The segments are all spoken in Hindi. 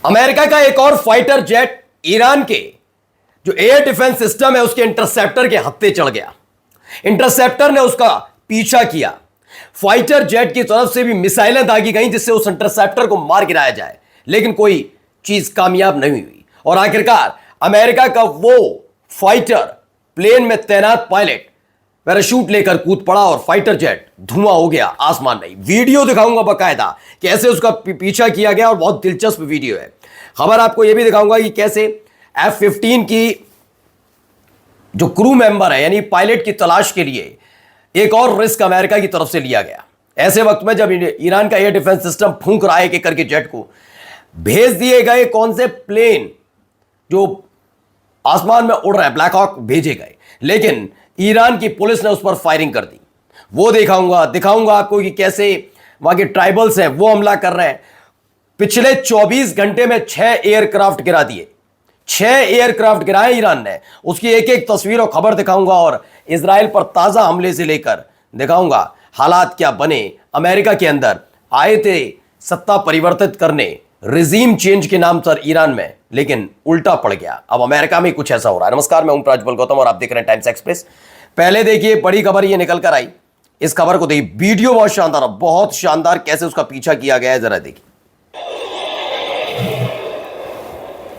अमेरिका का एक और फाइटर जेट ईरान के जो एयर डिफेंस सिस्टम है उसके इंटरसेप्टर के हत्थे चढ़ गया। इंटरसेप्टर ने उसका पीछा किया। फाइटर जेट की तरफ से भी मिसाइलें दागी गईं जिससे उस इंटरसेप्टर को मार गिराया जाए, लेकिन कोई चीज कामयाब नहीं हुई और आखिरकार अमेरिका का वो फाइटर प्लेन में तैनात पायलट पैराशूट लेकर कूद पड़ा और फाइटर जेट धुआं हो गया आसमान में। वीडियो दिखाऊंगा बकायदा कैसे उसका पीछा किया गया और बहुत दिलचस्प वीडियो है। खबर आपको यह भी दिखाऊंगा कि कैसे F-15 की जो क्रू मेंबर है यानी पायलट की तलाश के लिए एक और रिस्क अमेरिका की तरफ से लिया गया। ऐसे वक्त में जब ईरान का एयर डिफेंस सिस्टम फूंक रहा है कि करके जेट को भेज दिए गए कौन से प्लेन जो आसमान में उड़ रहा है, ब्लैक हॉक भेजे गए, लेकिन ईरान की पुलिस ने उस पर फायरिंग कर दी। वो दिखाऊंगा आपको कि कैसे वहां के ट्राइबल्स हैं वो हमला कर रहे हैं। पिछले 24 घंटे में 6 एयरक्राफ्ट गिरा दिए, 6 एयरक्राफ्ट गिराए ईरान ने। उसकी एक एक तस्वीर और खबर दिखाऊंगा और इजराइल पर ताजा हमले से लेकर दिखाऊंगा हालात क्या बने। अमेरिका के अंदर आए थे सत्ता परिवर्तित करने, रिजीम चेंज के नाम पर ईरान में, लेकिन उल्टा पड़ गया। अब अमेरिका में कुछ ऐसा हो रहा है। नमस्कार, मैं हूं प्राज्वल गौतम और आप देख रहे हैं टाइम्स एक्सप्रेस। पहले देखिए बड़ी खबर ये निकल कर आई, इस खबर को देखिए। वीडियो बहुत शानदार, बहुत शानदार कैसे उसका पीछा किया गया है, जरा देखिए।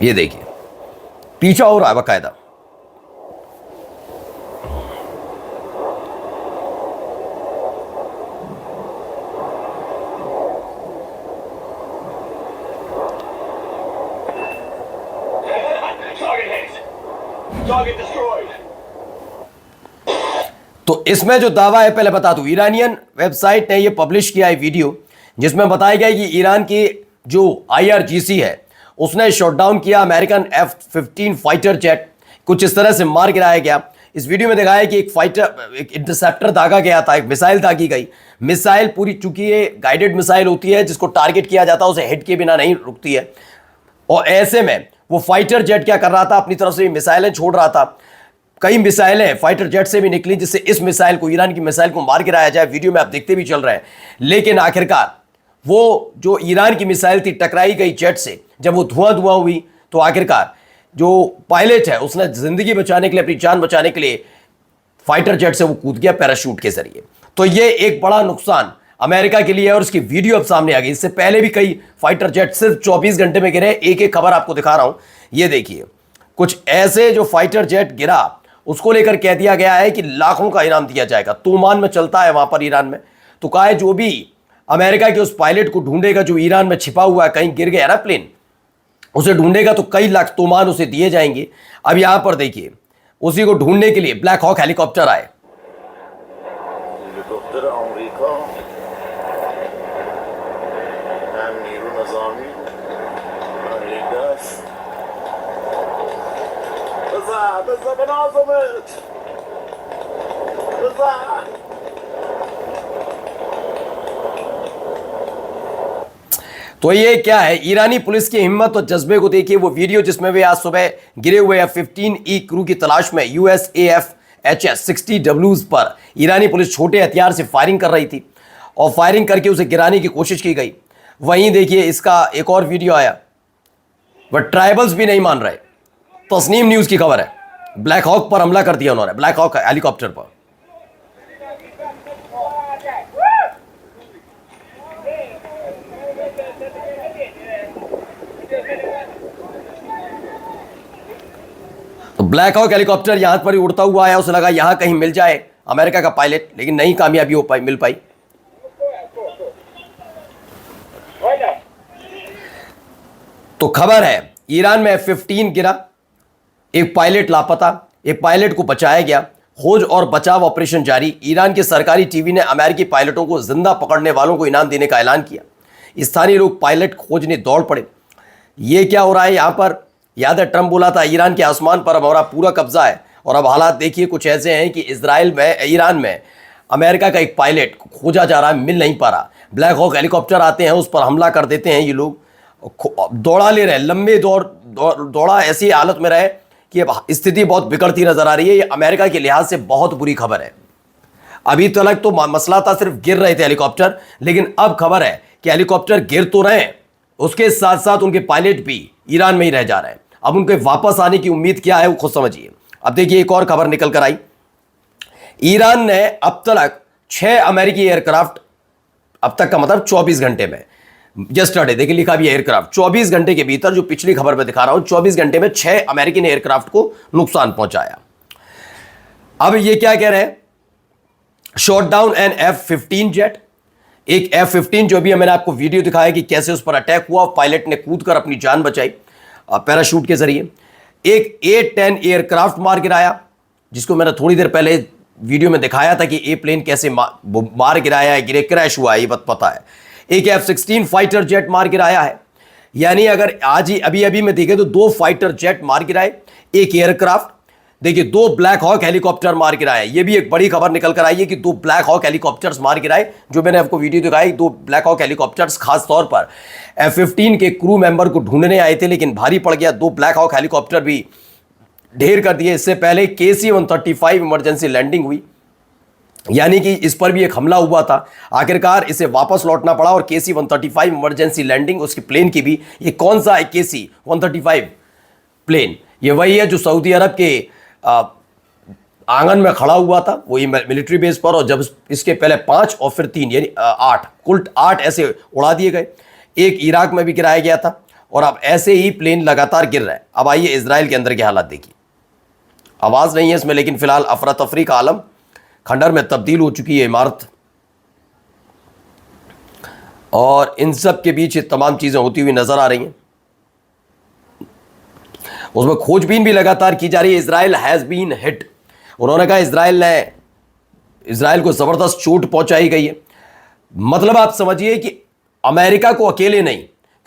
ये देखिए पीछा हो रहा है बाकायदा। तो इसमें जो दावा है पहले बता दूं, ईरानियन वेबसाइट ने यह पब्लिश किया है वीडियो जिसमें बताया गया कि ईरान की जो IRGC है उसने शॉटडाउन किया अमेरिकन F-15 फाइटर जेट। कुछ इस तरह से मार गिराया गया। इस वीडियो में दिखाया कि एक इंटरसेप्टर दागा गया था, एक मिसाइल दागी गई। मिसाइल पूरी, चूंकि ये गाइडेड मिसाइल होती है जिसको टारगेट किया जाता है उसे हिट के बिना नहीं रुकती है, और ऐसे में वो फाइटर जेट क्या कर रहा था, अपनी तरफ से मिसाइलें छोड़ रहा था। कई मिसाइलें फाइटर जेट से भी निकली जिससे इस मिसाइल को, ईरान की मिसाइल को मार गिराया जाए। वीडियो में आप देखते भी चल रहे हैं। लेकिन आखिरकार वो जो ईरान की मिसाइल थी टकराई गई जेट से। जब वो धुआं हुई तो आखिरकार जो पायलट है उसने जिंदगी बचाने के लिए, अपनी जान बचाने के लिए फाइटर जेट से वो कूद गया पैराशूट के जरिए। तो ये एक बड़ा नुकसान अमेरिका के लिए है और इसकी वीडियो अब सामने आ गई। इससे पहले भी कई फाइटर जेट सिर्फ 24 घंटे में गिरे। एक एक खबर आपको दिखा रहा हूं। ये देखिए कुछ ऐसे जो फाइटर जेट गिरा उसको लेकर कह दिया गया है कि लाखों का इनाम दिया जाएगा। तूमान में चलता है वहां पर ईरान में। तो कहा है जो भी अमेरिका के उस पायलट को ढूंढेगा जो ईरान में छिपा हुआ है, कहीं गिर गया ना प्लेन, उसे ढूंढेगा तो कई लाख तूमान उसे दिए जाएंगे। अब यहां पर देखिए उसी को ढूंढने के लिए ब्लैक हॉक हेलीकॉप्टर आए। तो ये क्या है, ईरानी पुलिस की हिम्मत और जज्बे को देखिए। वो वीडियो जिसमें वे आज सुबह गिरे हुए F-15E क्रू की तलाश में USAF HS-60W पर ईरानी पुलिस छोटे हथियार से फायरिंग कर रही थी और फायरिंग करके उसे गिराने की कोशिश की गई। वहीं देखिए इसका एक और वीडियो आया, वह ट्राइबल्स भी नहीं मान रहे। तस्नीम न्यूज की खबर है, ब्लैक हॉक पर हमला कर दिया उन्होंने, ब्लैक हॉक हेलीकॉप्टर पर। तो ब्लैक हॉक हेलीकॉप्टर यहां पर ही उड़ता हुआ आया। उसे लगा यहां कहीं मिल जाए अमेरिका का पायलट, लेकिन नहीं कामयाबी हो पाई, मिल पाई। तो खबर है ईरान में F-15 गिरा, एक पायलट लापता, एक पायलट को बचाया गया। खोज और बचाव ऑपरेशन जारी। ईरान के सरकारी टीवी ने अमेरिकी पायलटों को जिंदा पकड़ने वालों को इनाम देने का ऐलान किया। स्थानीय लोग पायलट खोजने दौड़ पड़े। ये क्या हो रहा है यहां पर? याद है ट्रंप बोला था ईरान के आसमान पर हमारा पूरा कब्जा है, और अब हालात देखिए कुछ ऐसे हैं कि ईरान में अमेरिका का एक पायलट खोजा जा रहा है, मिल नहीं पा रहा। ब्लैक हॉक हेलीकॉप्टर आते हैं, उस पर हमला कर देते हैं। ये लोग दौड़ा ले रहे, लंबे दौड़ा ऐसी हालत में रहे कि अब स्थिति बहुत बिगड़ती नजर आ रही है। ये अमेरिका के लिहाज से बहुत बुरी खबर है। अभी तक तो मसला था सिर्फ गिर रहे थे हेलीकॉप्टर, लेकिन अब खबर है कि हेलीकॉप्टर गिर तो रहे हैं, उसके साथ साथ उनके पायलट भी ईरान में ही रह जा रहे हैं। अब उनके वापस आने की उम्मीद क्या है वो खुद समझिए। अब देखिए एक और खबर निकल कर आई। ईरान ने अब तक 6 अमेरिकी एयरक्राफ्ट, अब तक का मतलब 24 घंटे में, यस्टरडे देखिए लिखा भी एयरक्राफ्ट, 24 घंटे के भीतर, जो पिछली खबर में दिखा रहा हूं, 24 घंटे में 6 अमेरिकन एयरक्राफ्ट को नुकसान पहुंचाया। अब ये क्या कह रहे हैं, shot down N F-15 jet. एक F-15 जो भी मैंने आपको वीडियो दिखाया कि कैसे उस पर अटैक हुआ, पायलट ने कूदकर अपनी जान बचाई पैराशूट के जरिए। एक A-10 एयरक्राफ्ट मार गिराया, जिसको मैंने थोड़ी देर पहले वीडियो में दिखाया था कि ए प्लेन कैसे मार गिराया है, गिरे क्रैश हुआ है, ये पता है। एक F-16 फाइटर जेट मार गिराया है। यानी अगर आज ही अभी अभी में देखें तो 2 फाइटर जेट मार गिराए, एक एयरक्राफ्ट, देखिए 2 ब्लैक हॉक हेलीकॉप्टर मार गिराए। ये भी एक बड़ी खबर निकल कर आई है कि 2 ब्लैक हॉक हेलीकॉप्टर्स मार गिराए। जो मैंने आपको वीडियो दिखाई, 2 ब्लैक हॉक हेलीकॉप्टर्स खास तौर पर F-15 के क्रू मेंबर को ढूंढने आए थे, लेकिन भारी पड़ गया। 2 ब्लैक हॉक हेलीकॉप्टर भी ढेर कर दिए। इससे पहले KC-135 इमरजेंसी लैंडिंग हुई, यानी कि इस पर भी एक हमला हुआ था। आखिरकार इसे वापस लौटना पड़ा और KC-135 इमरजेंसी लैंडिंग उसकी प्लेन की भी। ये कौन सा है KC-135 प्लेन? ये वही है जो सऊदी अरब के आंगन में खड़ा हुआ था, वही मिलिट्री बेस पर। और जब इसके पहले 5 और फिर 3 यानी 8, कुल 8 ऐसे उड़ा दिए गए। एक इराक में भी गिराया गया था और अब ऐसे ही प्लेन लगातार गिर रहे हैं। अब आइए इजराइल के अंदर के हालात देखिए। आवाज नहीं है इसमें, लेकिन फिलहाल अफरा तफरी का आलम, खंडर में तब्दील हो चुकी है इमारत, और इन सब के बीच ये तमाम चीजें होती हुई नजर आ रही हैं। उसमें खोजबीन भी लगातार की जा रही है। इजराइल हैज बीन हिट, उन्होंने कहा इजराइल को जबरदस्त चोट पहुंचाई गई है। मतलब आप समझिए कि अमेरिका को अकेले नहीं,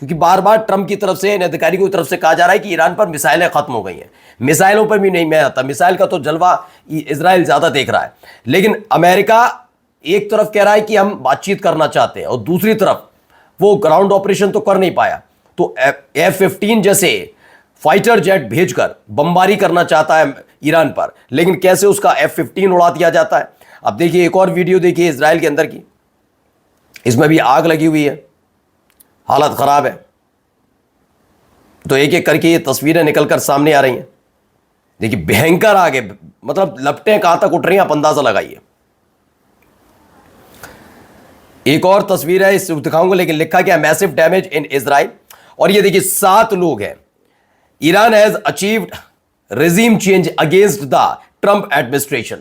क्योंकि बार बार ट्रंप की तरफ से, इन अधिकारियों की तरफ से कहा जा रहा है कि ईरान पर मिसाइलें खत्म हो गई हैं। मिसाइलों पर भी नहीं मैं आता, मिसाइल का तो जलवा इजराइल ज्यादा देख रहा है, लेकिन अमेरिका एक तरफ कह रहा है कि हम बातचीत करना चाहते हैं और दूसरी तरफ वो ग्राउंड ऑपरेशन तो कर नहीं पाया। तो F-15 जैसे फाइटर जेट भेजकर बमबारी करना चाहता है ईरान पर, लेकिन कैसे उसका F-15 उड़ा दिया जाता है। अब देखिए एक और वीडियो देखिए इजराइल के अंदर की, इसमें भी आग लगी हुई है, हालत खराब है। तो एक एक करके ये तस्वीरें निकलकर सामने आ रही हैं। देखिए भयंकर आग है, मतलब लपटें कहां तक उठ रही हैं आप अंदाजा लगाइए। एक और तस्वीर है, इस दिखाऊंगा, लेकिन लिखा गया मैसिव डैमेज इन इजराइल। और ये देखिए 7 लोग हैं। Iran has achieved regime change against the Trump administration.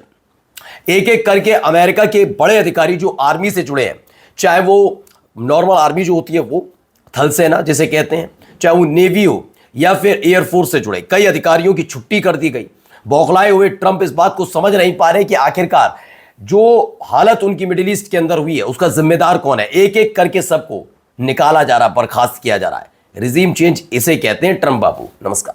एक एक करके अमेरिका के बड़े अधिकारी जो आर्मी से जुड़े हैं, चाहे वो नॉर्मल आर्मी जो होती है वो थल सेना जिसे कहते हैं, चाहे वो नेवी हो या फिर एयरफोर्स से जुड़े, कई अधिकारियों की छुट्टी कर दी गई। बौखलाए हुए ट्रंप इस बात को समझ नहीं पा रहे कि आखिरकार जो हालत उनकी मिडिल ईस्ट के अंदर हुई है उसका जिम्मेदार कौन है। एक एक करके सबको निकाला जा रहा, बर्खास्त किया जा रहा है। रिजीम चेंज इसे कहते हैं ट्रंप बाबू। नमस्कार।